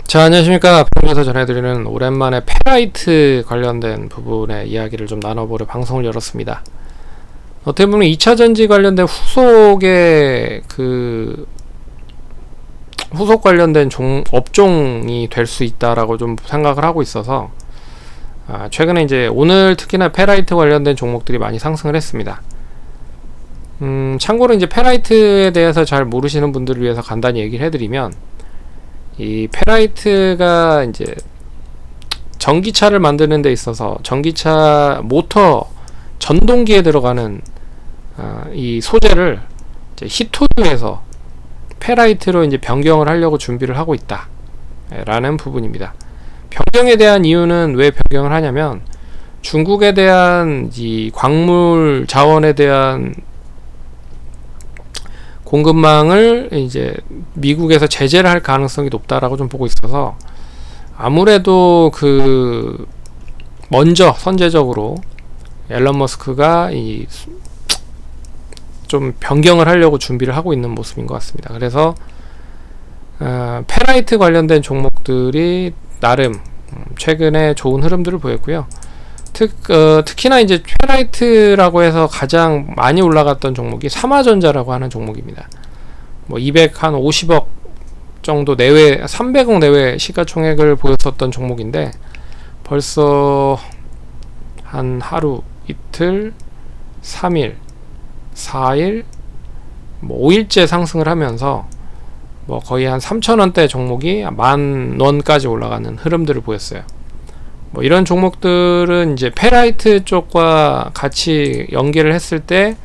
자, 안녕하십니까. 평소에서 전해드리는 오랜만에 페라이트 관련된 부분의 이야기를 좀 나눠보려 방송을 열었습니다. 어떻게 보면 2차전지 관련된 후속의 후속 관련된 업종이 될 수 있다라고 좀 생각을 하고 있어서 최근에 이제 오늘 특히나 페라이트 관련된 종목들이 많이 상승을 했습니다. 참고로 이제 페라이트에 대해서 잘 모르시는 분들을 위해서 간단히 얘기를 해드리면, 이 페라이트가 이제 전기차를 만드는 데 있어서 전기차 모터 전동기에 들어가는 이 소재를 이제 히토류에서 페라이트로 이제 변경을 하려고 준비를 하고 있다 라는 부분입니다. 변경에 대한 이유는 왜 변경을 하냐면, 중국에 대한 이 광물 자원에 대한 공급망을 이제 미국에서 제재를 할 가능성이 높다라고 좀 보고 있어서, 아무래도 먼저 선제적으로 앨런 머스크가 좀 변경을 하려고 준비를 하고 있는 모습인 것 같습니다. 그래서 페라이트 관련된 종목들이 나름 최근에 좋은 흐름들을 보였고요. 특히나 이제 페라이트라고 해서 가장 많이 올라갔던 종목이 삼화전자라고 하는 종목입니다. 뭐 250억 정도 내외, 300억 내외 시가총액을 보였었던 종목인데, 벌써 한 하루, 이틀, 3일, 4일, 뭐 5일째 상승을 하면서 뭐 거의 한 3,000원대 종목이 10,000원까지 올라가는 흐름들을 보였어요. 뭐 이런 종목들은 이제 페라이트 쪽과 같이 연계를 했을 때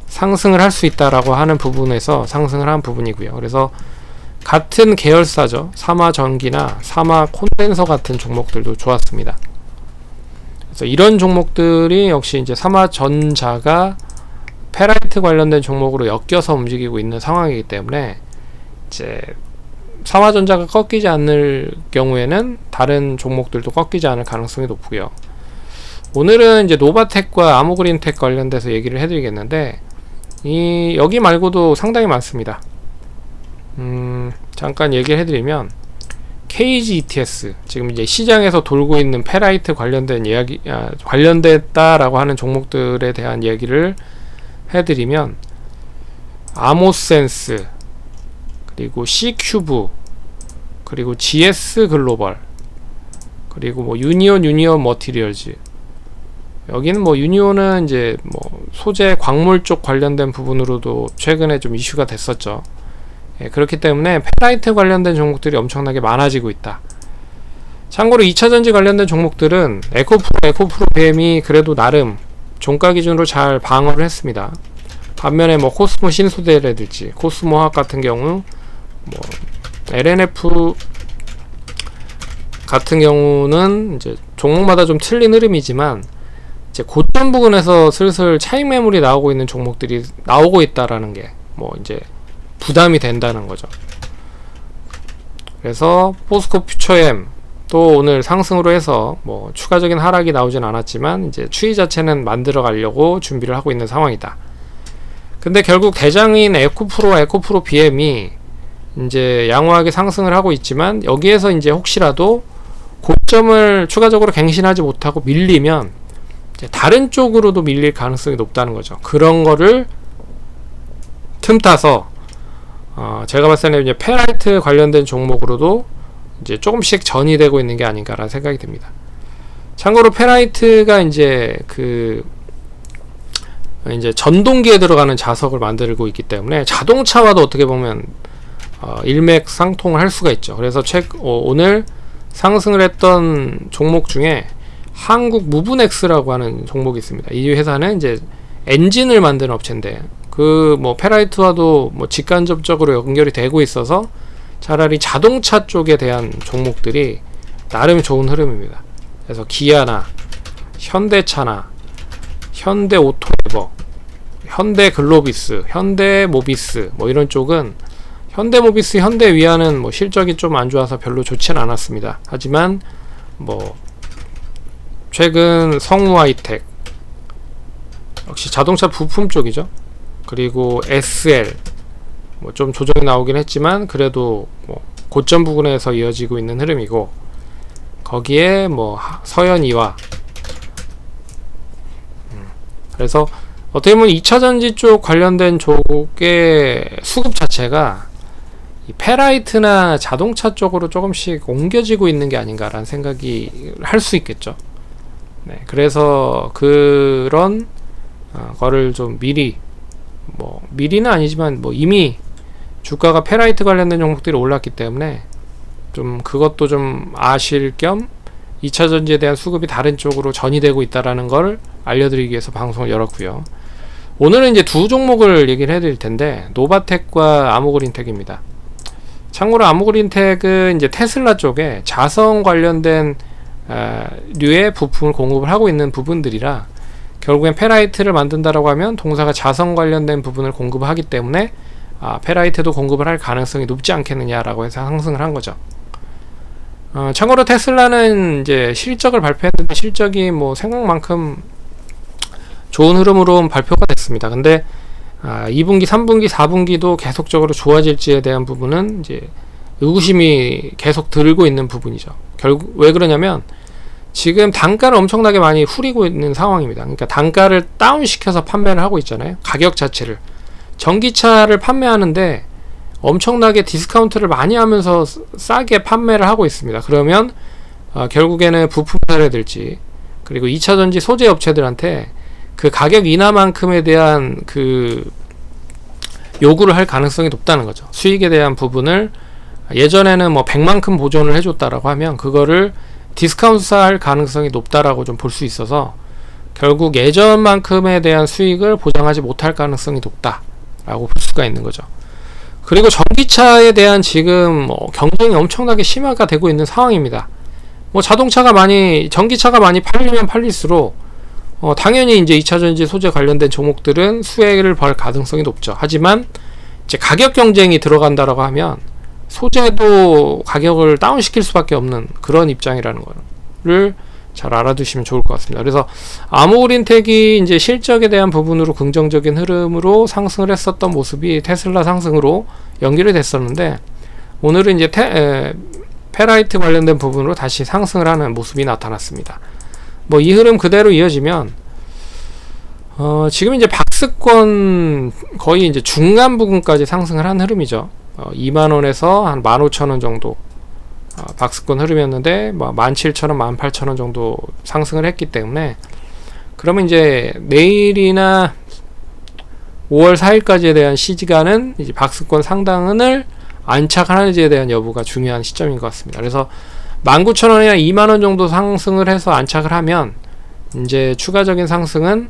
상승을 할 수 있다라고 하는 부분에서 상승을 한 부분이고요. 그래서 같은 계열사죠. 삼화전기나 삼화콘덴서 같은 종목들도 좋았습니다. 그래서 이런 종목들이 역시 이제 삼화전자가 페라이트 관련된 종목으로 엮여서 움직이고 있는 상황이기 때문에, 이제 삼화전자가 꺾이지 않을 경우에는 다른 종목들도 꺾이지 않을 가능성이 높고요. 오늘은 이제 노바텍과 아모그린텍 관련돼서 얘기를 해드리겠는데, 여기 말고도 상당히 많습니다. 잠깐 얘기를 해드리면, KGETS, 지금 이제 시장에서 돌고 있는 페라이트 관련된 관련됐다라고 하는 종목들에 대한 얘기를 해드리면, 아모센스, 그리고 C큐브, 그리고 GS 글로벌, 그리고 뭐 유니온 머티리얼즈. 여기는 뭐 유니온은 이제 뭐 소재 광물 쪽 관련된 부분으로도 최근에 좀 이슈가 됐었죠. 그렇기 때문에 페라이트 관련된 종목들이 엄청나게 많아지고 있다. 참고로 2차전지 관련된 종목들은 에코프로 BM이 그래도 나름 종가 기준으로 잘 방어를 했습니다. 반면에 뭐 코스모 신소재라든지 코스모화학 같은 경우, 뭐 LNF 같은 경우는 이제 종목마다 좀 틀린 흐름이지만, 이제 고점 부근에서 슬슬 차익 매물이 나오고 있는 종목들이 나오고 있다라는 게 뭐 이제 부담이 된다는 거죠. 그래서 포스코 퓨처엠 또 오늘 상승으로 해서 뭐 추가적인 하락이 나오진 않았지만, 이제 추이 자체는 만들어 가려고 준비를 하고 있는 상황이다. 근데 결국 대장인 에코프로 BM이 이제 양호하게 상승을 하고 있지만, 여기에서 이제 혹시라도 고점을 추가적으로 갱신하지 못하고 밀리면 이제 다른 쪽으로도 밀릴 가능성이 높다는 거죠. 그런 거를 틈타서 제가 봤을 때는 이제 페라이트 관련된 종목으로도 이제 조금씩 전이 되고 있는 게 아닌가라는 생각이 듭니다. 참고로 페라이트가 이제 이제 전동기에 들어가는 자석을 만들고 있기 때문에 자동차와도 어떻게 보면 일맥상통을 할 수가 있죠. 그래서 오늘 상승을 했던 종목 중에 한국 무브넥스라고 하는 종목이 있습니다. 이 회사는 이제 엔진을 만드는 업체인데, 뭐 페라이트와도 뭐 직간접적으로 연결이 되고 있어서 차라리 자동차 쪽에 대한 종목들이 나름 좋은 흐름입니다. 그래서 기아나 현대차나 현대오토네버, 현대글로비스, 현대모비스 뭐 이런 쪽은, 현대모비스, 현대위아는 뭐 실적이 좀 안 좋아서 별로 좋지는 않았습니다. 하지만 뭐 최근 성우하이텍 역시 자동차 부품 쪽이죠. 그리고 SL 뭐 좀 조정이 나오긴 했지만 그래도 뭐 고점 부근에서 이어지고 있는 흐름이고, 거기에 뭐 서현이와 그래서 어떻게 보면 2차전지 쪽 관련된 쪽의 수급 자체가 이 페라이트나 자동차 쪽으로 조금씩 옮겨지고 있는 게 아닌가라는 생각이 할 수 있겠죠. 네, 그래서 그런 거를 좀 미리는 아니지만 이미 주가가 페라이트 관련된 종목들이 올랐기 때문에 좀 그것도 좀 아실 겸 2차 전지에 대한 수급이 다른 쪽으로 전이되고 있다라는 걸 알려드리기 위해서 방송을 열었고요. 오늘은 이제 두 종목을 얘기를 해드릴 텐데, 노바텍과 아모그린텍입니다. 참고로 아모그린텍은 이제 테슬라 쪽에 자성 관련된 류의 부품을 공급을 하고 있는 부분들이라, 결국엔 페라이트를 만든다라고 하면 동사가 자성 관련된 부분을 공급을 하기 때문에 페라이트도 공급을 할 가능성이 높지 않겠느냐라고 해서 상승을 한 거죠. 참고로 테슬라는 이제 실적을 발표했는데 실적이 뭐 생각만큼 좋은 흐름으로 발표가 됐습니다. 근데 2분기, 3분기, 4분기도 계속적으로 좋아질지에 대한 부분은 이제 의구심이 계속 들고 있는 부분이죠. 결국 왜 그러냐면 지금 단가를 엄청나게 많이 후리고 있는 상황입니다. 그러니까 단가를 다운시켜서 판매를 하고 있잖아요. 가격 자체를. 전기차를 판매하는데 엄청나게 디스카운트를 많이 하면서 싸게 판매를 하고 있습니다. 그러면 결국에는 부품 사례들지, 그리고 2차전지 소재 업체들한테 그 가격 인하만큼에 대한 그 요구를 할 가능성이 높다는 거죠. 수익에 대한 부분을 예전에는 뭐 100만큼 보존을 해줬다라고 하면 그거를 디스카운트 할 가능성이 높다라고 좀 볼 수 있어서, 결국 예전만큼에 대한 수익을 보장하지 못할 가능성이 높다라고 볼 수가 있는 거죠. 그리고 전기차에 대한 지금 경쟁이 엄청나게 심화가 되고 있는 상황입니다. 전기차가 많이 팔리면 팔릴수록 당연히 이제 2차전지 소재 관련된 종목들은 수혜를 벌 가능성이 높죠. 하지만 이제 가격 경쟁이 들어간다라고 하면 소재도 가격을 다운시킬 수밖에 없는 그런 입장이라는 거를 잘 알아두시면 좋을 것 같습니다. 그래서 아모그린텍이 이제 실적에 대한 부분으로 긍정적인 흐름으로 상승을 했었던 모습이 테슬라 상승으로 연결이 됐었는데, 오늘은 이제 페라이트 관련된 부분으로 다시 상승을 하는 모습이 나타났습니다. 이 흐름 그대로 이어지면 지금 이제 박스권 거의 이제 중간 부분까지 상승을 한 흐름이죠. 2만원에서 한 15,000원 정도 박스권 흐름이었는데 17,000원, 18,000원 정도 상승을 했기 때문에, 그러면 이제 내일이나 5월 4일까지에 대한 시기간은 이제 박스권 상단을 안착하는지에 대한 여부가 중요한 시점인 것 같습니다. 그래서 19,000원이나 2만원 정도 상승을 해서 안착을 하면 이제 추가적인 상승은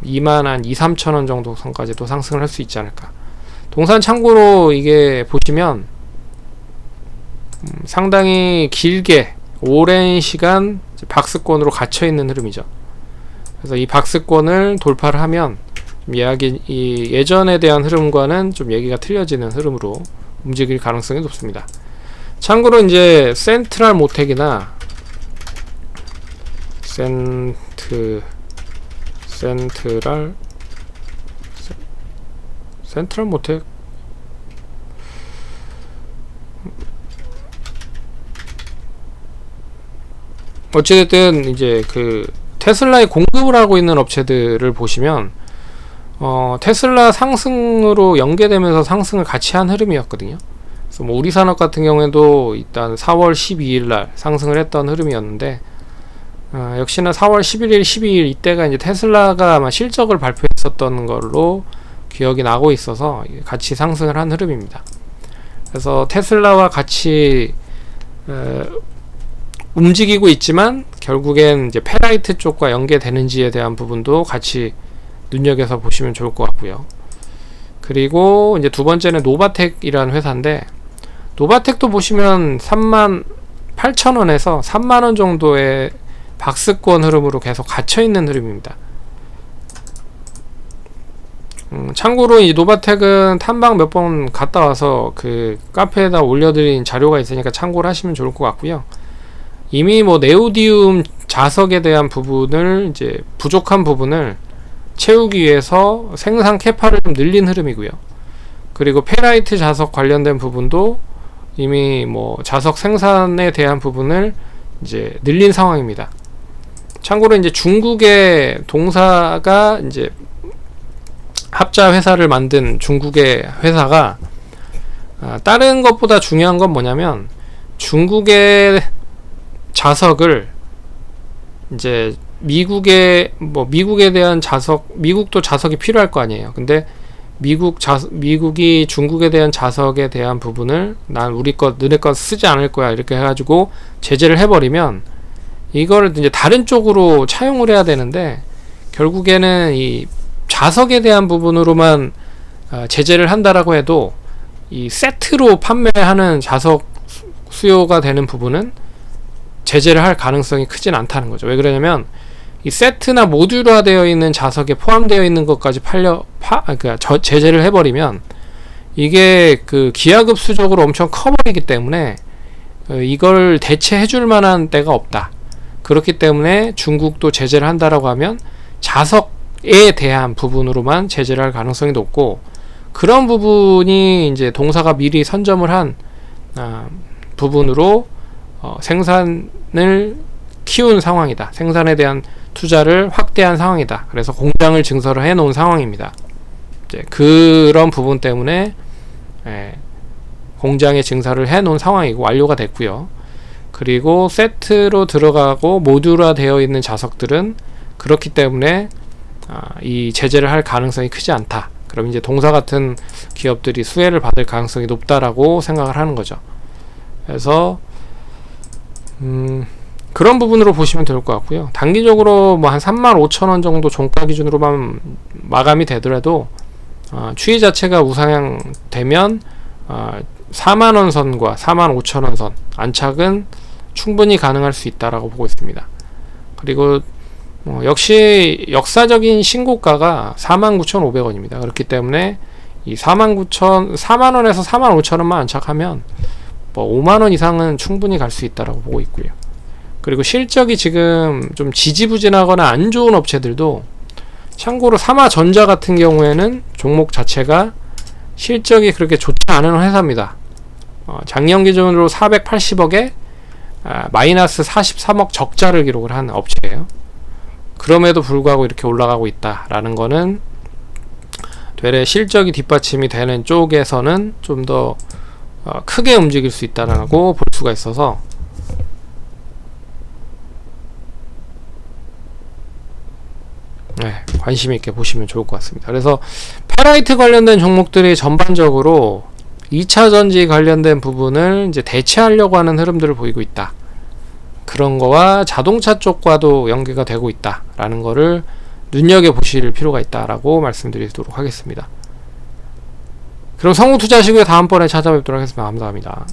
2만 2-3천원 정도 선까지도 상승을 할 수 있지 않을까. 동산 참고로 이게 보시면 상당히 길게 오랜 시간 박스권으로 갇혀있는 흐름이죠. 그래서 이 박스권을 돌파를 하면 이 예전에 대한 흐름과는 좀 얘기가 틀려지는 흐름으로 움직일 가능성이 높습니다. 참고로 이제 센트럴 모텍이나 센트럴 모텍 어찌됐든 이제 그 테슬라에 공급을 하고 있는 업체들을 보시면 테슬라 상승으로 연계되면서 상승을 같이 한 흐름이었거든요. 그래서 우리산업 같은 경우에도 일단 4월 12일 날 상승을 했던 흐름이었는데, 역시나 4월 11일, 12일 이때가 이제 테슬라가 아마 실적을 발표했었던 걸로 기억이 나고 있어서 같이 상승을 한 흐름입니다. 그래서 테슬라와 같이 움직이고 있지만 결국엔 이제 페라이트 쪽과 연계되는지에 대한 부분도 같이 눈여겨서 보시면 좋을 것 같고요. 그리고 이제 두 번째는 노바텍이라는 회사인데, 노바텍도 보시면 38,000원에서 3만원 정도의 박스권 흐름으로 계속 갇혀있는 흐름입니다. 참고로 이 노바텍은 탐방 몇 번 갔다 와서 그 카페에다 올려드린 자료가 있으니까 참고를 하시면 좋을 것 같고요. 이미 네오디움 자석에 대한 부분을 이제 부족한 부분을 채우기 위해서 생산 캐파를 좀 늘린 흐름이고요. 그리고 페라이트 자석 관련된 부분도 이미 뭐 자석 생산에 대한 부분을 이제 늘린 상황입니다. 참고로 이제 중국의 동사가 이제 합자 회사를 만든 중국의 회사가 다른 것보다 중요한 건 뭐냐면 중국의 자석을 이제 미국에 대한 미국도 자석이 필요할 거 아니에요. 근데 미국이 중국에 대한 자석에 대한 부분을 난 우리 것 너네 것 쓰지 않을 거야 이렇게 해가지고 제재를 해버리면 이거를 이제 다른 쪽으로 차용을 해야 되는데 결국에는 이 자석에 대한 부분으로만 제재를 한다라고 해도 이 세트로 판매하는 자석 수요가 되는 부분은 제재를 할 가능성이 크진 않다는 거죠. 왜 그러냐면 이 세트나 모듈화 되어 있는 자석에 포함되어 있는 것까지 그러니까 제재를 해버리면 이게 그 기하급수적으로 엄청 커버리기 때문에 이걸 대체해줄 만한 데가 없다. 그렇기 때문에 중국도 제재를 한다라고 하면 자석에 대한 부분으로만 제재를 할 가능성이 높고 그런 부분이 이제 동사가 미리 선점을 한 부분으로 생산을 키운 상황이다. 생산에 대한 투자를 확대한 상황이다. 그래서 공장을 증설을 해 놓은 상황입니다. 이제 그런 부분 때문에 공장에 증설을 해 놓은 상황이고 완료가 됐고요. 그리고 세트로 들어가고 모듈화 되어 있는 자석들은 그렇기 때문에 이 제재를 할 가능성이 크지 않다. 그럼 이제 동사 같은 기업들이 수혜를 받을 가능성이 높다라고 생각을 하는 거죠. 그래서 그런 부분으로 보시면 될 것 같고요. 단기적으로 뭐 한 35,000원 정도 종가 기준으로만 마감이 되더라도 추이 자체가 우상향 되면 4만원 선과 45,000원 선 안착은 충분히 가능할 수 있다라고 보고 있습니다. 그리고 역시 역사적인 신고가가 49,500원입니다. 그렇기 때문에 이 4만원에서 45,000원만 안착하면 뭐 5만원 이상은 충분히 갈 수 있다라고 보고 있고요. 그리고 실적이 지금 좀 지지부진하거나 안 좋은 업체들도 참고로 삼화전자 같은 경우에는 종목 자체가 실적이 그렇게 좋지 않은 회사입니다. 작년 기준으로 480억에 마이너스 43억 적자를 기록을 한 업체예요. 그럼에도 불구하고 이렇게 올라가고 있다라는 거는 되레 실적이 뒷받침이 되는 쪽에서는 좀 더 크게 움직일 수 있다라고 볼 수가 있어서 관심 있게 보시면 좋을 것 같습니다. 그래서 페라이트 관련된 종목들이 전반적으로 2차 전지 관련된 부분을 이제 대체하려고 하는 흐름들을 보이고 있다. 그런 거와 자동차 쪽과도 연계가 되고 있다라는 거를 눈여겨보실 필요가 있다라고 말씀드리도록 하겠습니다. 그럼 성공투자하시고요. 다음번에 찾아뵙도록 하겠습니다. 감사합니다.